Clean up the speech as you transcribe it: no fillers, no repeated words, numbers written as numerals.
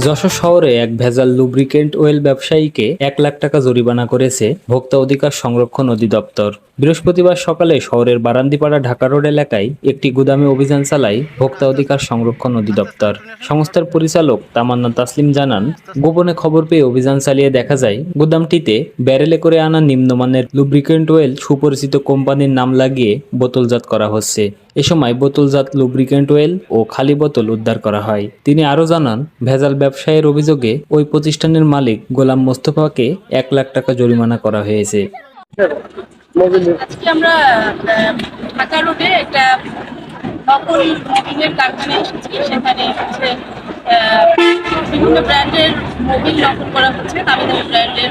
যশোর শহরে এক ভেজাল লুব্রিকেন্ট ওয়েল ব্যবসায়ীকে 1 লাখ টাকা জরিমানা করেছে ভোক্তা অধিকার সংরক্ষণ অধিদপ্তর। বৃহস্পতিবার সকালে শহরের বারান্দিপাড়া ঢাকা রোড এলাকায় একটি গুদামে অভিযান চালায় ভোক্তা অধিকার সংরক্ষণ অধিদপ্তর। সংস্থার পরিচালক তামান্না তাসলিম জানান, গোপনে খবর পেয়ে অভিযান চালিয়ে দেখা যায় গুদামটিতে ব্যারেলে করে আনা নিম্নমানের লুব্রিকেন্ট ওয়েল সুপরিচিত কোম্পানির নাম লাগিয়ে বোতলজাত করা হচ্ছে। এ সময় বোতলজাত লুব্রিকেন্ট ওয়েল ও খালি বোতল উদ্ধার করা হয়। তিনি আরও জানান, ভেজাল ব্যবসায়ের অভিযোগে ওই প্রতিষ্ঠানের মালিক গোলাম মোস্তফাকে 1 লাখ টাকা জরিমানা করা হয়েছে। আজকে আমরা ঢাকা রোডে একটা নকল মোবিলের কারখানায় এসেছি। সেখানে হচ্ছে বিভিন্ন ব্র্যান্ডের মোবিল নকল করা হচ্ছে, দামি দামি ব্র্যান্ডের।